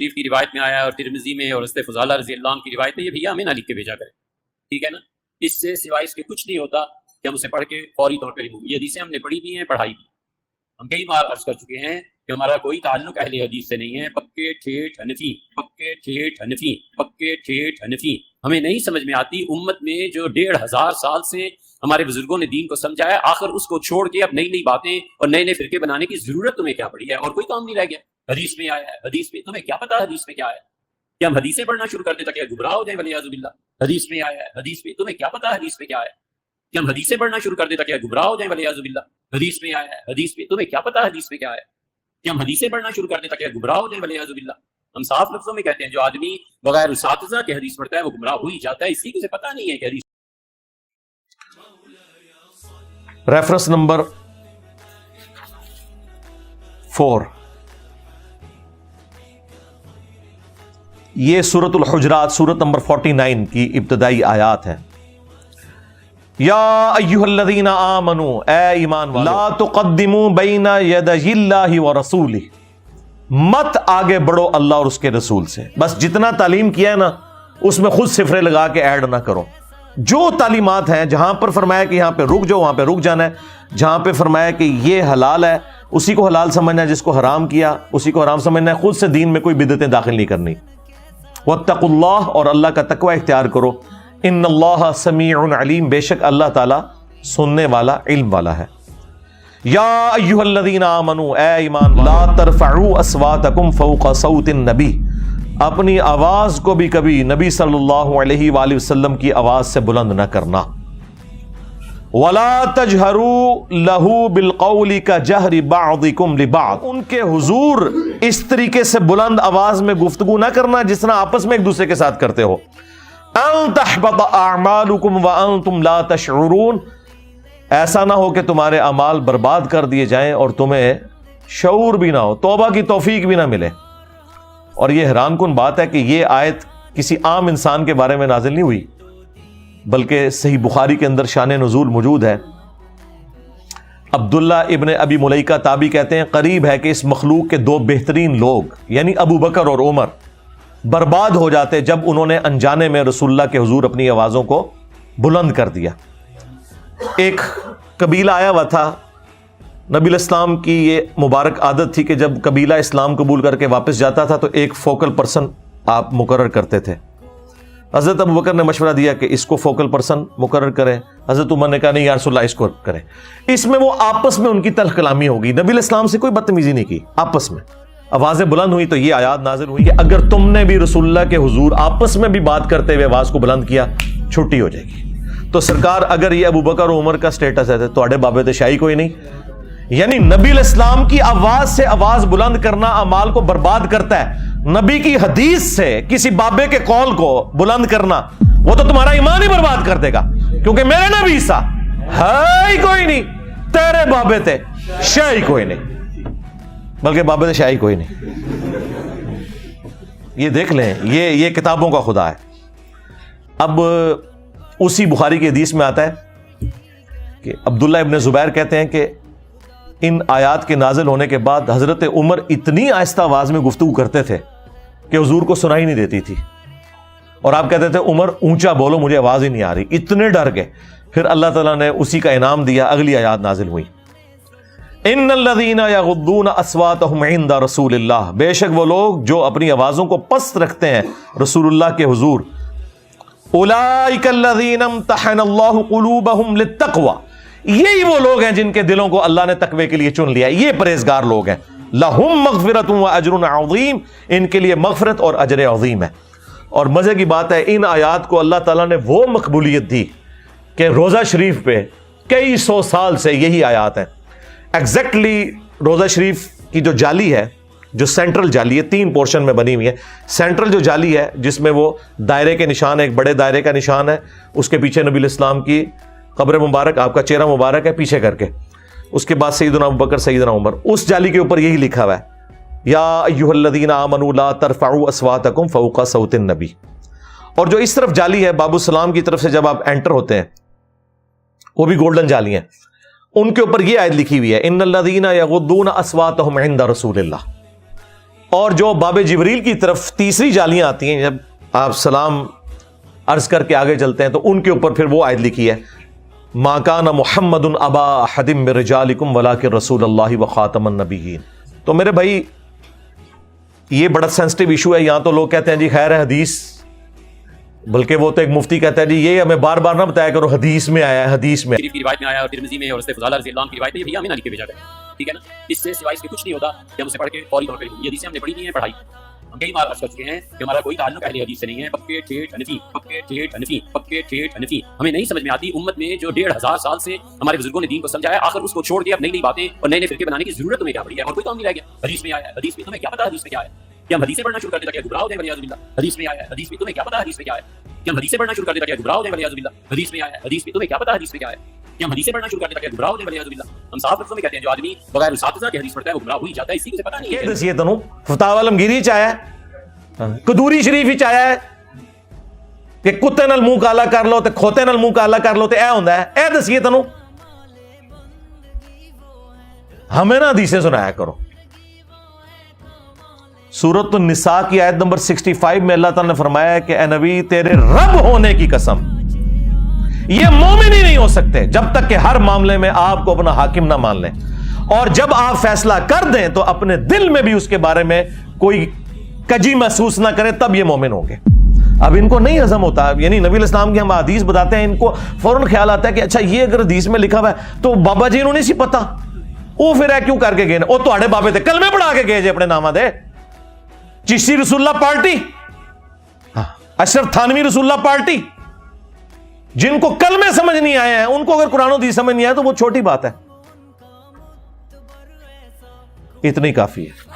شریف کی روایت میں آیا ہے اور ترمذی میں اور حضرت فضالہ رضی اللہ عنہ کی روایت میں، یہ بھیا ہمیں نہ لکھ کے بھیجا کرے، ٹھیک ہے نا. اس سے سوائے اس کے کچھ نہیں ہوتا کہ ہم اسے پڑھ کے فوری طور پہ یہ حدیثیں ہم نے پڑھی بھی ہیں، پڑھائی بھی. ہم کئی بار عرض کر چکے ہیں کہ ہمارا کوئی تعلق اہل حدیث سے نہیں ہے. پکے ٹھیٹھ حنفی، پکے ٹھیٹھ حنفی، پکے ٹھیٹھ حنفی. ہمیں نہیں سمجھ میں آتی امت میں جو 1500 سال سے ہمارے بزرگوں نے دین کو سمجھا ہے، آخر اس کو چھوڑ کے اب نئی نئی باتیں اور نئے نئے فرقے بنانے کی ضرورت تمہیں کیا پڑی ہے؟ اور کوئی کام نہیں رہ گیا. حدیث میں آیا ہے، حدیث میں تمہیں کیا پتا حدیث میں کیا ہے؟ کہ ہم حدیثیں پڑھنا شروع کر دیں تاکہ گمراہ ہو جائیں ولیعاذ باللہ. حدیث میں آیا ہے، حدیث میں تمہیں کیا پتا حدیث میں کیا ہے؟ کہ ہم حدیثیں پڑھنا شروع کر دیں تاکہ گمراہ ہو جائیں ولیعاذ باللہ. حدیث میں آیا ہے، حدیث میں تمہیں کیا پتا حدیث میں کیا ہے؟ کہ ہم حدیثیں پڑھنا شروع کر دیں تاکہ گمراہ ہو جائیں ولیعاذ باللہ. ہم صاف لفظوں میں کہتے ہیں جو آدمی بغیر اساتذہ کے حدیث پڑھتا ہے وہ گمراہ ہو ہی جاتا ہے، اسی کو سے پتہ نہیں ہے کہ حدیث. ریفرنس نمبر 4، یہ سورۃ الحجرات سورت نمبر 49 کی ابتدائی آیات ہیں. یا ایھا الذین آمنوا، اے ایمان والو، لا تقدموا بین یدی اللہ ورسولہ، مت آگے بڑھو اللہ اور اس کے رسول سے. بس جتنا تعلیم کیا ہے نا اس میں خود صفرے لگا کے ایڈ نہ کرو. جو تعلیمات ہیں، جہاں پر فرمایا کہ یہاں پہ رک جاؤ وہاں پہ رک جانا ہے، جہاں پہ فرمایا کہ یہ حلال ہے اسی کو حلال سمجھنا ہے، جس کو حرام کیا اسی کو حرام سمجھنا ہے. خود سے دین میں کوئی بدعتیں داخل نہیں کرنی. واتقوا اللہ، اور اللہ کا تقوی اختیار کرو. ان اللہ سمیع علیم، بے شک اللہ تعالی سننے والا علم والا ہے. یا ایھا الذین آمنوا، اے ایمان والو، لا ترفعوا اصواتکم فوق صوت النبی، اپنی آواز کو بھی کبھی نبی صلی اللہ علیہ وآلہ وسلم کی آواز سے بلند نہ کرنا. ولا تجہروا لہ بالقول کجہر بعضکم لبعض، ان کے حضور اس طریقے سے بلند آواز میں گفتگو نہ کرنا جس طرح آپس میں ایک دوسرے کے ساتھ کرتے ہو. ان تحبط اعمالکم وانتم لا تشعرون، ایسا نہ ہو کہ تمہارے اعمال برباد کر دیے جائیں اور تمہیں شعور بھی نہ ہو، توبہ کی توفیق بھی نہ ملے. اور یہ حیران کن بات ہے کہ یہ آیت کسی عام انسان کے بارے میں نازل نہیں ہوئی، بلکہ صحیح بخاری کے اندر شان نزول موجود ہے. عبداللہ ابن ابی ملیکہ تابعی کہتے ہیں قریب ہے کہ اس مخلوق کے 2 بہترین لوگ یعنی ابو بکر اور عمر برباد ہو جاتے جب انہوں نے انجانے میں رسول اللہ کے حضور اپنی آوازوں کو بلند کر دیا. ایک قبیلہ آیا ہوا تھا، نبی الاسلام کی یہ مبارک عادت تھی کہ جب قبیلہ اسلام قبول کر کے واپس جاتا تھا تو ایک فوکل پرسن آپ مقرر کرتے تھے. حضرت ابو بکر نے مشورہ دیا کہ اس کو فوکل پرسن مقرر کریں. حضرت عمر نے کہا نہیں یا رسول اللہ اس کو کریں. اس میں وہ آپس میں ان کی تلخ کلامی ہوگی. نبی الاسلام سے کوئی بدتمیزی نہیں کی، آپس میں آوازیں بلند ہوئی تو یہ آیات نازل ہوئی کہ اگر تم نے بھی رسول اللہ کے حضور آپس میں بھی بات کرتے ہوئے آواز کو بلند کیا چھٹی ہو جائے گی. تو سرکار اگر یہ ابو بکر و عمر کا سٹیٹس ہے تو اڑے بابے تے شاہی کوئی نہیں. یعنی نبی الاسلام کی آواز سے آواز بلند کرنا اعمال کو برباد کرتا ہے. نبی کی حدیث سے کسی بابے کے قول کو بلند کرنا وہ تو تمہارا ایمان ہی برباد کر دے گا، کیونکہ میرے نبی سا ہے ہی کوئی نہیں، تیرے بابے تے شاہی کوئی نہیں، بلکہ بابے تے شاہی کوئی نہیں. یہ دیکھ لیں، یہ کتابوں کا خدا ہے. اب اسی بخاری کی حدیث میں آتا ہے کہ عبداللہ ابن زبیر کہتے ہیں کہ ان آیات کے نازل ہونے کے بعد حضرت عمر اتنی آہستہ آواز میں گفتگو کرتے تھے کہ حضور کو سنائی نہیں دیتی تھی، اور آپ کہتے تھے عمر اونچا بولو مجھے آواز ہی نہیں آ رہی. اتنے ڈر گئے. پھر اللہ تعالیٰ نے اسی کا انعام دیا، اگلی آیات نازل ہوئی. ان الذین یغضون اصواتهم عند رسول اللہ، بے شک وہ لوگ جو اپنی آوازوں کو پست رکھتے ہیں رسول اللہ کے حضور. اولئک الذین امتحن اللہ قلوبهم للتقوی، یہی وہ لوگ ہیں جن کے دلوں کو اللہ نے تقوی کے لیے چن لیا. یہ پرہیزگار لوگ ہیں. لہم مغفرۃ واجر عظیم، ان کے لیے مغفرت اور اجر عظیم ہے. اور مزے کی بات ہے ان آیات کو اللہ تعالیٰ نے وہ مقبولیت دی کہ روزہ شریف پہ کئی 100 سال سے یہی آیات ہیں. ایگزیکٹلی روزہ شریف کی جو جالی ہے، جو سینٹرل جالی ہے، 3 پورشن میں بنی ہوئی ہے. سینٹرل جو جالی ہے جس میں وہ دائرے کے نشان ہے، ایک بڑے دائرے کا نشان ہے، اس کے پیچھے نبی الاسلام کی قبر مبارک، آپ کا چہرہ مبارک ہے پیچھے کر کے، اس کے بعد سیدنا ابو بکر سیدنا عمر. اس جالی کے اوپر یہی لکھا ہوا ہے یا ایھا الذین آمنوا لا ترفعوا اصواتکم فوق صوت النبی. اور جو اس طرف جالی ہے باب السلام کی طرف سے جب آپ انٹر ہوتے ہیں، وہ بھی گولڈن جالی ہیں، ان کے اوپر یہ آیت لکھی ہوئی ہے ان الذین یغضون اصواتهم عند رسول اللہ. اور جو باب جبریل کی طرف تیسری جالیاں آتی ہیں، جب آپ سلام عرض کر کے آگے چلتے ہیں تو ان کے اوپر پھر وہ آیت لکھی ہے، ما کان محمد ابا احد من رجالکم ولکن رسول اللہ وخاتم النبیین۔ تو میرے بھائی یہ بڑا سینسٹیو ایشو ہے۔ یہاں تو لوگ کہتے ہیں جی خیر ہے حدیث، بلکہ وہ تو ایک مفتی کہتا ہے جی یہ ہمیں بار بار نہ بتایا کرو حدیث میں آیا ہے، حدیث میں کی روایت میں آیا اور ترمذی میں اور حضرت فضالہ رضی اللہ عنہ کی روایت ہے، یہ بھی ہمیں نہ لکھ کے بھیجا گیا، ٹھیک ہے نا۔ اس سے سوائے اس کے کچھ نہیں ہوتا کہ ہم اسے پڑھ کے فوری طور پہ یہ حدیثیں ہم نے پڑھی بھی ہیں، پڑھائی۔ ہم کئی بار عرض کر چکے ہیں کہ ہمارا کوئی تعلق اہل حدیث سے نہیں ہے، پکے ٹھیٹ حنفی، پکے ٹھیٹ حنفی، پکے ٹھیٹ حنفی۔ ہمیں نہیں سمجھ میں آتی امت میں جو 1500 سال سے ہمارے بزرگوں نے دین کو سمجھایا، آخر اس کو چھوڑ کے اب نئی نئی باتیں اور نئے نئے فرقے بنانے کی ضرورت تمہیں کیا پڑی ہے؟ اور کوئی کام نہیں رہ گیا۔ حدیث میں آیا ہے، حدیث میں تمہیں کیا پتا حدیث میں کیا ہے؟ کہ ہم حدیثیں پڑھنا شروع کر دیں تاکہ گمراہ ہو جائیں ولیعاذ باللہ۔ حدیث میں آیا ہے، حدیث میں تمہیں کیا پتا حدیث میں کیا ہے؟ کہ ہم حدیثیں پڑھنا شروع کر دیں تاکہ گمراہ ہو جائیں ولیعاذ باللہ۔ حدیث میں آیا ہے، حدیث میں تمہیں کیا پتا حدیث میں کیا ہے؟ کہ ہم حدیثیں پڑھنا شروع کر دیں تاکہ گمراہ ہو جائیں ولیعاذ باللہ۔ ہم صاف لفظوں میں کہتے ہیں جو آدمی بغیر اساتذہ کے حدیث پڑھتا ہے وہ گمراہ ہو ہی جاتا ہے، اسی کو پتہ نہیں ہے۔ دسیے تنو فتاوی عالمگیری چاہیا ہے، قدوری شریف ہی چاہیا ہے کہ کتے نال منہ کالا کر لو تے کھوتے نال منہ کالا کر لو تے اے ہوندا ہے؟ اے دسیے تنو، ہمیں نہ حدیثیں سنایا کرو۔ سورۃ النساء کی آیت نمبر 65 میں اللہ تعالیٰ نے فرمایا ہے کہ اے نبی تیرے رب ہونے کی قسم یہ مومن ہی نہیں ہو سکتے جب تک کہ ہر معاملے میں آپ کو اپنا حاکم نہ مان لیں، اور جب آپ فیصلہ کر دیں تو اپنے دل میں بھی اس کے بارے میں کوئی کجی محسوس نہ کریں، تب یہ مومن ہوں گے۔ اب ان کو نہیں ہضم ہوتا، یعنی نبی علیہ السلام کی ہم حدیث بتاتے ہیں، ان کو فوراً خیال آتا ہے کہ اچھا یہ اگر حدیث میں لکھا ہوا ہے تو بابا جی انہوں نے سی پتا، وہ پھر ہے کیوں کر کے گئے، وہ تو بابے تھے کلمے پڑھا کے گئے جی اپنے نامہ دے۔ چشتی رسول اللہ پارٹی، اشرف تھانوی رسول اللہ پارٹی، جن کو کلمے سمجھ نہیں آئے ہیں ان کو اگر قرآن و حدیث سمجھ نہیں آئے تو وہ چھوٹی بات ہے، اتنی کافی ہے۔